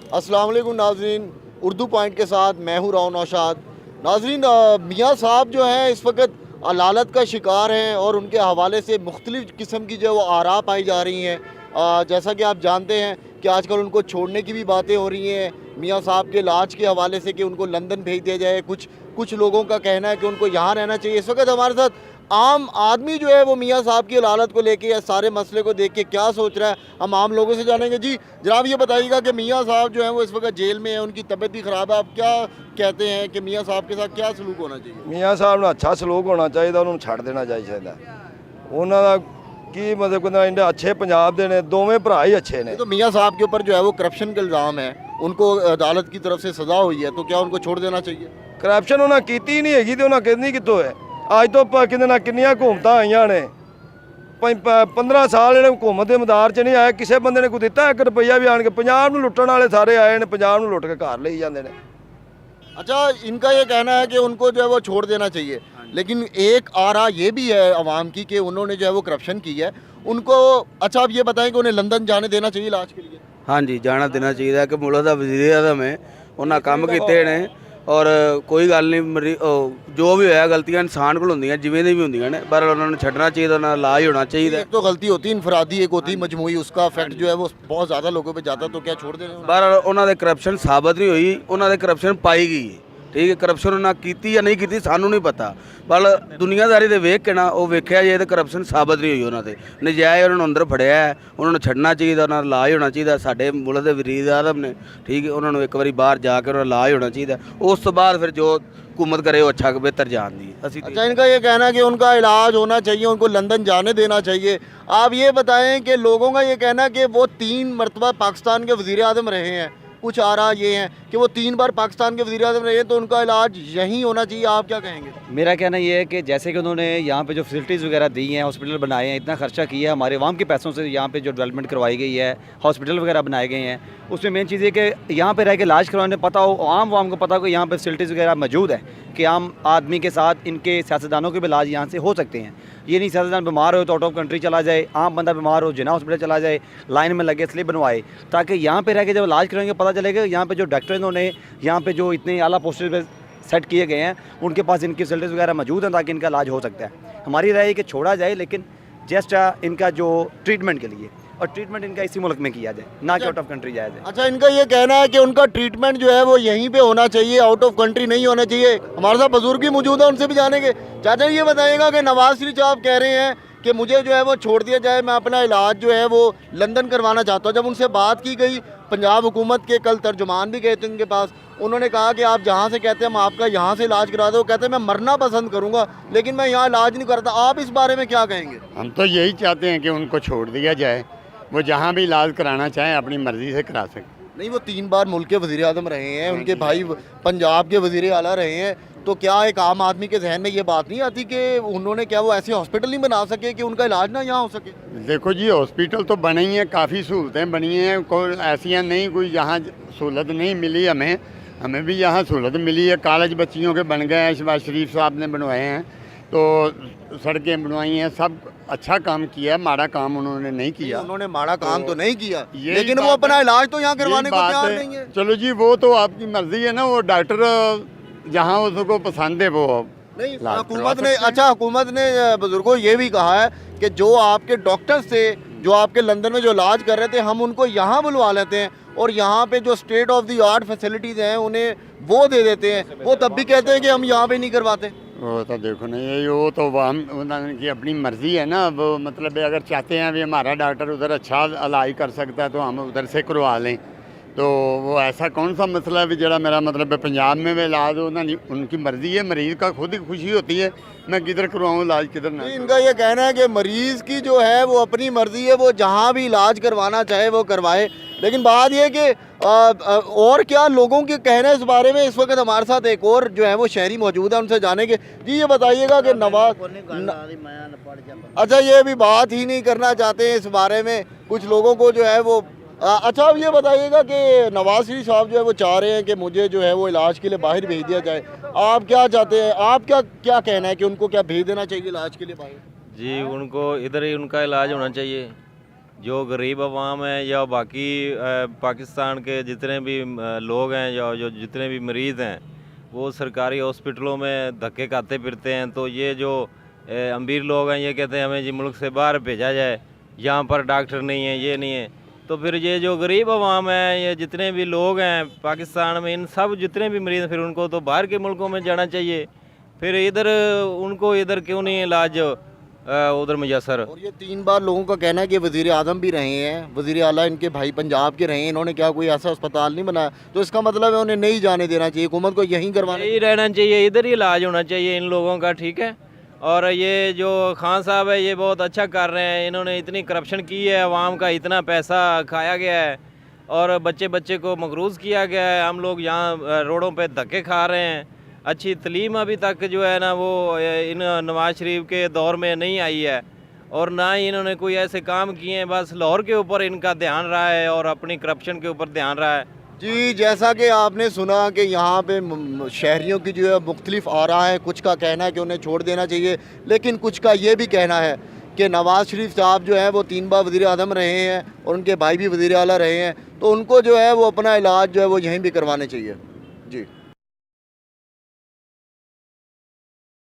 अस्सलाम वालेकुम नाजरीन, उर्दू पॉइंट के साथ मैं हूँ राव नौशाद। नाजरीन, मियाँ साहब जो हैं इस वक्त अलालत का शिकार हैं और उनके हवाले से मुख्तलिफ़ किस्म की जो वो आरा पाई जा रही हैं। जैसा कि आप जानते हैं कि आजकल उनको छोड़ने की भी बातें हो रही हैं मियाँ साहब के इलाज के हवाले से कि उनको लंदन भेज दिया जाए। कुछ लोगों का कहना है कि उनको यहाँ रहना चाहिए। इस वक्त हमारे साथ आम आदमी जो है वो मियाँ साहब की अलालत को लेके या सारे मसले को देख के क्या सोच रहा है, हम आम लोगों से जानेंगे। जी जनाब, ये बताइएगा कि मियाँ साहब जो है वो इस वक्त जेल में है, उनकी तबीयत भी ख़राब है, आप क्या कहते हैं कि मियाँ साहब के साथ क्या सलूक होना चाहिए? मियाँ साहब ਨੂੰ अच्छा सलूक होना चाहिए, उन्होंने छड़ देना चाहिए। उन्होंने की मतलब कहना इंडिया अच्छे पंजाब दे ने, दोवें भरा ही अच्छे ने। तो मियाँ साहब के ऊपर जो है वो करप्शन का इल्ज़ाम है, उनको अदालत की तरफ से सज़ा हुई है, तो क्या उनको छोड़ देना चाहिए? करप्शन उन्हें की नहीं हैगी, तो उन्हें कहनी कितों है। अज तो कहते किन्नियां हुकूमतां आईयां ने, 15 साल ਜਿਹੜੇ हुकूमत के मदार च नहीं आए, किसी बंदे ने कोई दिता 1 रुपया भी आन के। पंजाब ਨੂੰ लुट्टਣ वाले सारे आए ने, पंजाब ਨੂੰ लुट के घर ले जाते हैं। अच्छा, इनका ये कहना है कि उनको जो है वो छोड़ देना चाहिए, लेकिन एक आरा ये भी है अवाम की कि उन्होंने जो है वो करप्शन की है उनको। अच्छा, आप ये बताएं कि उन्हें लंदन जाने देना चाहिए इलाज के लिए? हाँ जी, जाना देना चाहिए कि मुल्क का वज़ीर आज़म है, उन्हें काम किए ने और कोई गल नहीं, जो भी होया गलतियां इंसान को होंदियां जिवें दी भी होंदियां ने, पर उन्होंने छड्डना चाहिए, उन्होंने इलाज होना चाहिए। एक तो गलती होती है इनफरादी, एक होती है मजमूई, उसका इफेक्ट जो है वो बहुत ज़्यादा लोगों पे जाता, तो क्या छोड़ देना? पर उन्होंने करप्शन साबित नहीं हुई, उन्होंने करप्शन पाई गई है। ठीक है, करप्शन उन्हें की या नहीं की सानू नहीं पता, पर दुनियादारी दे वेख के ना वो वेख्या जाए तो करप्शन साबित नहीं हुई उन्होंने। नजायज़ उन्होंने अंदर फड़िया है, उन्होंने छड्डना चाहिए, उन्होंने इलाज होना चाहिए। साडे मुल्क के वज़ीर आज़म ने, ठीक है, उन्होंने एक बार बाहर जाकर उन्होंने इलाज होना चाहिए, उस तो बाद फिर जो हुकूमत करे वो अच्छा बेहतर जान दी। अच्छा, इनका ये कहना है कि उनका इलाज होना चाहिए, उनको लंदन जाने देना चाहिए। आप ये बताएं कि लोगों का ये कहना है कि वो 3 मरतबा पाकिस्तान के वज़ीर आज़म रहे हैं, कुछ आ रहा ये है कि वो 3 बार पाकिस्तान के वज़ीर आज़म रहे हैं, तो उनका इलाज यहीं होना चाहिए। आप क्या कहेंगे? मेरा कहना ये है कि जैसे कि उन्होंने यहाँ पे जो फैसिलिटीज़ वगैरह दी हैं, हॉस्पिटल बनाए हैं, इतना खर्चा किया है, हमारे अवाम के पैसों से यहाँ पे जो डेवलपमेंट करवाई गई है, हॉस्पिटल वगैरह बनाए गए हैं, उसमें मेन चीज़ ये कि यहाँ पे रह के इलाज करवाने पता हो, आम को पता हो कि यहाँ पे फैसिलिटीज़ वगैरह मौजूद है, कि आम आदमी के साथ इनके सियासतदानों के भी इलाज यहाँ से हो सकते हैं। ये नहीं सियासतदान बीमार हो तो आउट ऑफ कंट्री चला जाए, आम बंदा बीमार हो जिना हॉस्पिटल चला जाए, लाइन में लगे स्लिप बनवाए, ताकि यहाँ पे रह के जब इलाज करेंगे पता चलेगा यहाँ पे जो डॉक्टर इन्होंने यहाँ पे जो इतने आला पोस्टर पे सेट किए गए हैं उनके पास इनकी फैसिलिटीज़ वगैरह मौजूद हैं, ताकि इनका इलाज हो सकता है। हमारी राय है कि छोड़ा जाए, लेकिन जस्ट इनका जो ट्रीटमेंट के लिए, और ट्रीटमेंट इनका इसी मुल्क में किया जाए, ना कि आउट ऑफ कंट्री जाया जाए। अच्छा, इनका ये कहना है कि उनका ट्रीटमेंट जो है वो यहीं पे होना चाहिए, आउट ऑफ कंट्री नहीं होना चाहिए। हमारे साथ बुजुर्ग भी मौजूद है, उनसे भी जानेंगे। चाचा, ये बताइएगा कि नवाज शरीफ साहब कह रहे हैं कि मुझे जो है वो छोड़ दिया जाए, मैं अपना इलाज जो है वो लंदन करवाना चाहता हूँ। जब उनसे बात की गई, पंजाब हुकूमत के कल तर्जुमान भी गए थे उनके पास, उन्होंने कहा कि आप जहाँ से कहते हैं हम आपका यहाँ से इलाज करा दो, कहते हैं मैं मरना पसंद करूँगा लेकिन मैं यहाँ इलाज नहीं करता। आप इस बारे में क्या कहेंगे? हम तो यही चाहते हैं कि उनको छोड़ दिया जाए, वो जहाँ भी इलाज कराना चाहें अपनी मर्ज़ी से करा सकें। नहीं, वो 3 बार मुल्क के वज़ीर आज़म रहे हैं, उनके भाई पंजाब के वज़ीर आला रहे हैं, तो क्या एक आम आदमी के जहन में ये बात नहीं आती कि उन्होंने क्या वो ऐसे हॉस्पिटल नहीं बना सके कि उनका इलाज ना यहाँ हो सके? देखो जी, हॉस्पिटल तो बने ही हैं, काफ़ी सहूलतें बनी हैं, कोई ऐसी नहीं कोई यहाँ सहूलत नहीं मिली हमें भी यहाँ सहूलत मिली है। कॉलेज बच्चियों के बन गए हैं, शहबाज शरीफ साहब ने बनवाए हैं, तो सड़कें बनवाई हैं, सब अच्छा काम किया है, माड़ा काम उन्होंने नहीं किया। उन्होंने माड़ा काम तो नहीं किया, लेकिन वो अपना इलाज तो यहाँ करवाने को तैयार नहीं है। चलो जी, वो तो आपकी मर्जी है ना, वो डॉक्टर जहाँ उसको पसंद है वो नहीं। हुकूमत ने, अच्छा हुकूमत ने बुजुर्गों ये भी कहा है कि जो आपके डॉक्टर्स थे जो आपके लंदन में जो इलाज कर रहे थे, हम उनको यहाँ बुलवा लेते हैं और यहाँ पे जो state of the art facilities हैं उन्हें वो दे देते हैं, वो तब भी कहते हैं कि हम यहाँ पे नहीं करवाते। वो तो देखो नहीं, वो तो हम उनकी अपनी मर्ज़ी है ना, वो मतलब अगर चाहते हैं भी हमारा डॉक्टर उधर अच्छा इलाज कर सकता है तो हम उधर से करवा लें, तो वो ऐसा कौन सा मसला है भी जरा मेरा मतलब पंजाब में भी इलाज हो ना, उनकी मर्ज़ी है, मरीज़ का खुद ही खुशी होती है मैं किधर करवाऊँ इलाज किधर ना। इनका ये कहना है कि मरीज़ की जो है वो अपनी मर्ज़ी है, वो जहाँ भी इलाज करवाना चाहे वो करवाए, लेकिन बात ये कि और क्या लोगों के कहना है इस बारे में। इस वक्त हमारे साथ एक और जो है वो शहरी मौजूद है, उनसे जानेंगे। जी, ये बताइएगा कि नवाज, अच्छा ये भी बात ही नहीं करना चाहते हैं इस बारे में, कुछ लोगों को जो है वो अच्छा, अब ये बताइएगा कि नवाज शरीफ साहब जो है वो चाह रहे हैं कि मुझे जो है वो इलाज के लिए बाहर भेज दिया जाए, आप क्या चाहते हैं? आप क्या कहना है कि उनको क्या भेज देना चाहिए इलाज के लिए बाहर? जी, उनको इधर ही उनका इलाज होना चाहिए, जो गरीब अवाम है या बाकी पाकिस्तान के जितने भी लोग हैं या जो जितने भी मरीज़ हैं वो सरकारी हॉस्पिटलों में धक्के खाते फिरते हैं। तो ये जो अमीर लोग हैं ये कहते हैं हमें जी मुल्क से बाहर भेजा जाए, यहाँ पर डॉक्टर नहीं है, ये नहीं है। तो फिर ये जो गरीब अवाम है, ये जितने भी लोग हैं पाकिस्तान में, इन सब जितने भी मरीज़, फिर उनको तो बाहर के मुल्कों में जाना चाहिए। फिर इधर उनको इधर क्यों नहीं इलाज उधर मुयसर। और ये 3 बार लोगों का कहना है कि वज़ीर आज़म भी रहे हैं, वज़ीर आला इनके भाई पंजाब के रहे हैं, इन्होंने क्या कोई ऐसा अस्पताल नहीं बनाया, तो इसका मतलब है उन्हें नहीं जाने देना चाहिए, हुकूमत को यहीं करवाना यही रहना चाहिए, इधर ही इलाज होना चाहिए इन लोगों का, ठीक है। और ये जो खान साहब है ये बहुत अच्छा कर रहे हैं, इन्होंने इतनी करप्शन की है, अवाम का इतना पैसा खाया गया है और बच्चे बच्चे को मकरूज़ किया गया है। हम लोग यहाँ रोडों पे धक्के खा रहे हैं। अच्छी तलीम अभी तक जो है ना वो इन नवाज शरीफ के दौर में नहीं आई है और ना ही इन्होंने कोई ऐसे काम किए हैं। बस लाहौर के ऊपर इनका ध्यान रहा है और अपनी करप्शन के ऊपर ध्यान रहा है। जी, जैसा कि आपने सुना कि यहाँ पे शहरियों की जो है मुख्तलिफ आरा है, कुछ का कहना है कि उन्हें छोड़ देना चाहिए, लेकिन कुछ का ये भी कहना है कि नवाज़ शरीफ साहब जो है वो 3 बार वज़ीर आज़म रहे हैं और उनके भाई भी वज़ीर आला रहे हैं, तो उनको जो है वो अपना इलाज जो है वो यहीं भी करवाने चाहिए। जी।